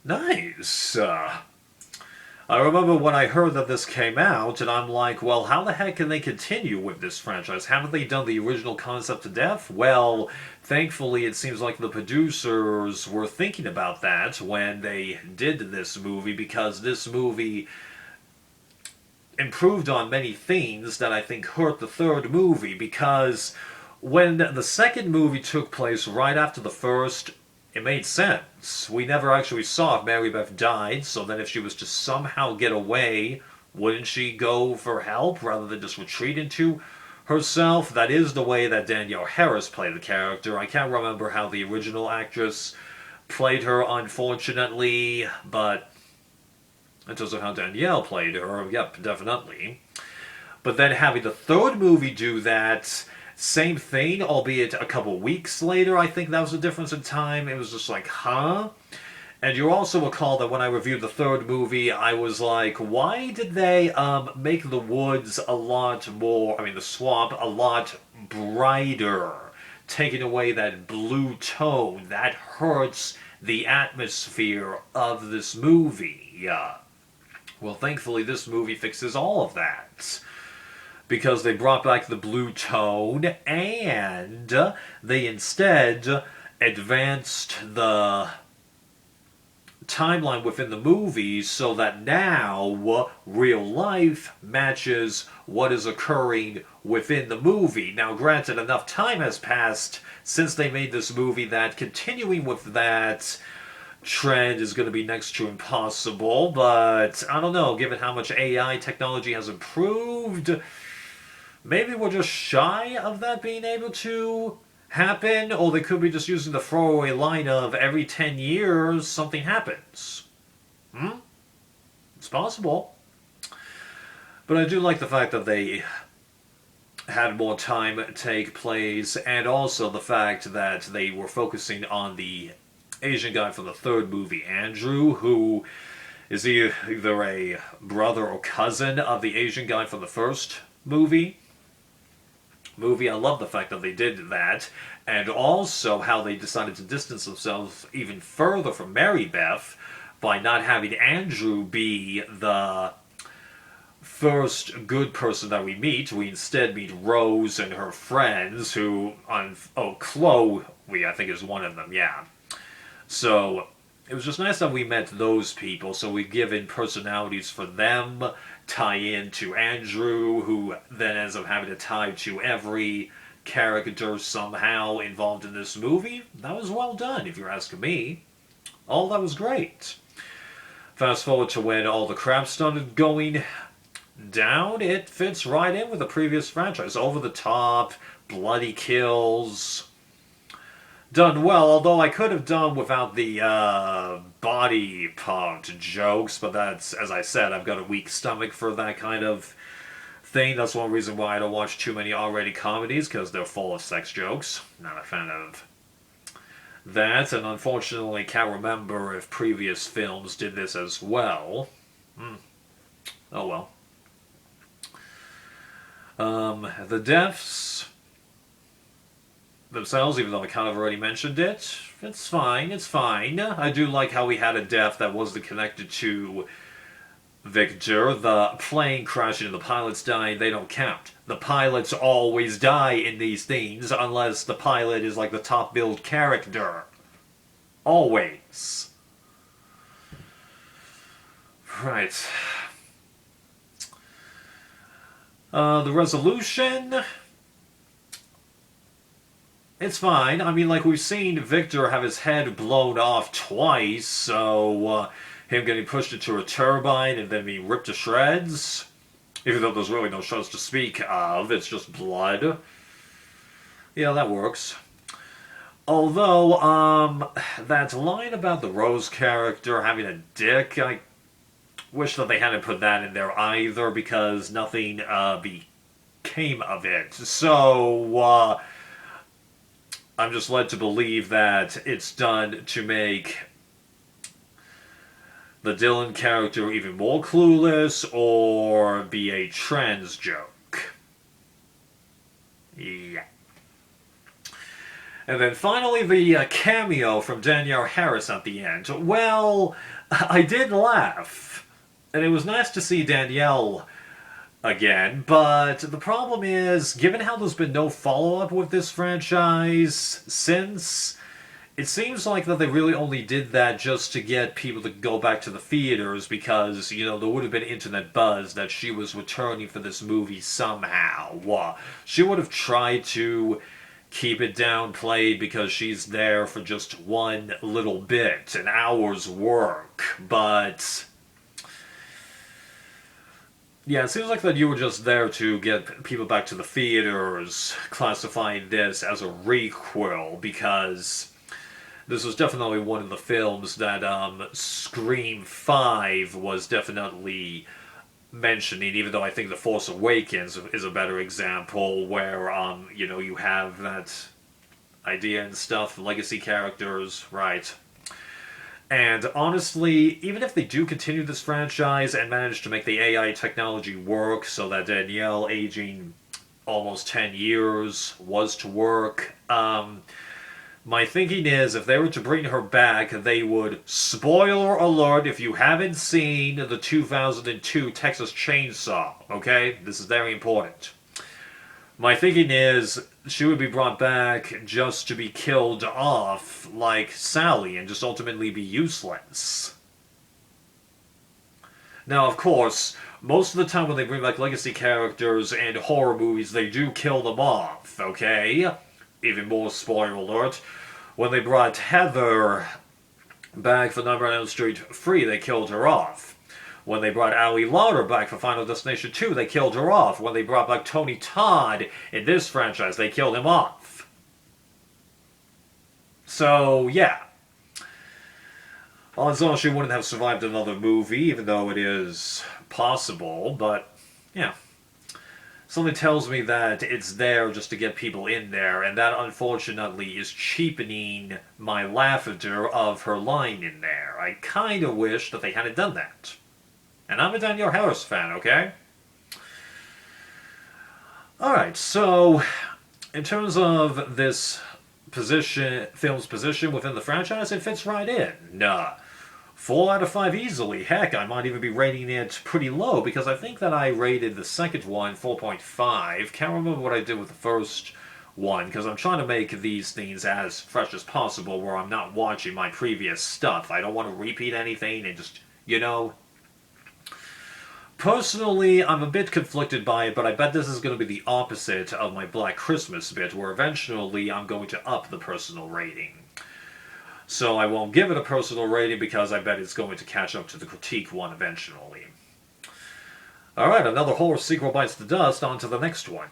Nice. I remember when I heard that this came out, and I'm like, well, how the heck can they continue with this franchise? Haven't they done the original concept to death? Well, thankfully, it seems like the producers were thinking about that when they did this movie, because this movie improved on many things that I think hurt the third movie, because when the second movie took place right after the first, it made sense. We never actually saw if Mary Beth died, so then if she was to somehow get away, wouldn't she go for help rather than just retreat into herself? That is the way that Danielle Harris played the character. I can't remember how the original actress played her, unfortunately, but in terms of how Danielle played her, yep, definitely. But then having the third movie do that, same thing, albeit a couple weeks later, I think that was the difference in time. It was just like, huh? And you also recall that when I reviewed the third movie, I was like, why did they make the woods a lot more, I mean the swamp, a lot brighter? Taking away that blue tone, that hurts the atmosphere of this movie. Well, thankfully this movie fixes all of that, because they brought back the blue tone, and they instead advanced the timeline within the movie so that now real life matches what is occurring within the movie. Now, granted, enough time has passed since they made this movie that continuing with that trend is going to be next to impossible, but I don't know, given how much AI technology has improved, maybe we're just shy of that being able to happen, or they could be just using the throwaway line of every 10 years something happens. It's possible. But I do like the fact that they had more time take place, and also the fact that they were focusing on the Asian guy from the third movie, Andrew, who is either a brother or cousin of the Asian guy from the first movie. I love the fact that they did that, and also how they decided to distance themselves even further from Mary Beth by not having Andrew be the first good person that we meet. We instead meet Rose and her friends, who Chloe, I think, is one of them, yeah. So it was just nice that we met those people, so we've given personalities for them, tie in to Andrew, who then ends up having to tie to every character somehow involved in this movie. That was well done, if you're asking me. All that was great. Fast forward to when all the crap started going down, it fits right in with the previous franchise. Over the top, bloody kills. Done well, although I could have done without the body part jokes, but that's, as I said, I've got a weak stomach for that kind of thing. That's one reason why I don't watch too many R-rated comedies, because they're full of sex jokes. Not a fan of that, and unfortunately can't remember if previous films did this as well. Oh well. The deaths themselves, even though I kind of already mentioned it, it's fine, it's fine. I do like how we had a death that wasn't connected to Victor. The plane crashing and the pilots dying, they don't count. The pilots always die in these things, unless the pilot is like the top-billed character. Always. Right. The resolution, it's fine. I mean, like, we've seen Victor have his head blown off twice, so him getting pushed into a turbine and then being ripped to shreds, even though there's really no shreds to speak of, it's just blood. Yeah, that works. Although, that line about the Rose character having a dick, I wish that they hadn't put that in there either, because nothing became of it. So, I'm just led to believe that it's done to make the Dylan character even more clueless, or be a trans joke. Yeah. And then finally the cameo from Danielle Harris at the end. Well, I did laugh. And it was nice to see Danielle again, but the problem is, given how there's been no follow-up with this franchise since, it seems like that they really only did that just to get people to go back to the theaters because, you know, there would have been internet buzz that she was returning for this movie somehow. She would have tried to keep it downplayed because she's there for just one little bit, an hour's work, but yeah, it seems like that you were just there to get people back to the theaters, classifying this as a requel, because this was definitely one of the films that Scream 5 was definitely mentioning, even though I think The Force Awakens is a better example, where, you know, you have that idea and stuff, legacy characters, right? And honestly, even if they do continue this franchise and manage to make the AI technology work so that Danielle, aging almost 10 years, was to work, my thinking is if they were to bring her back, they would, spoiler alert if you haven't seen the 2002 Texas Chainsaw, okay? This is very important. My thinking is she would be brought back just to be killed off like Sally and just ultimately be useless. Now, of course, most of the time when they bring back legacy characters and horror movies, they do kill them off, okay? Even more spoiler alert. When they brought Heather back for Nightmare on Elm Street 3, they killed her off. When they brought Ali Lauder back for Final Destination 2, they killed her off. When they brought back Tony Todd in this franchise, they killed him off. So, yeah. On its own, she wouldn't have survived another movie, even though it is possible, but, yeah. Something tells me that it's there just to get people in there, and that unfortunately is cheapening my laughter of her line in there. I kind of wish that they hadn't done that. And I'm a Danielle Harris fan, okay? Alright, so in terms of this film's position within the franchise, it fits right in. 4 out of 5 easily. Heck, I might even be rating it pretty low because I think that I rated the second one 4.5. Can't remember what I did with the first one because I'm trying to make these things as fresh as possible where I'm not watching my previous stuff. I don't want to repeat anything and just, you know. Personally, I'm a bit conflicted by it, but I bet this is going to be the opposite of my Black Christmas bit, where eventually I'm going to up the personal rating. So I won't give it a personal rating because I bet it's going to catch up to the critique one eventually. Alright, another horror sequel bites the dust, on to the next one.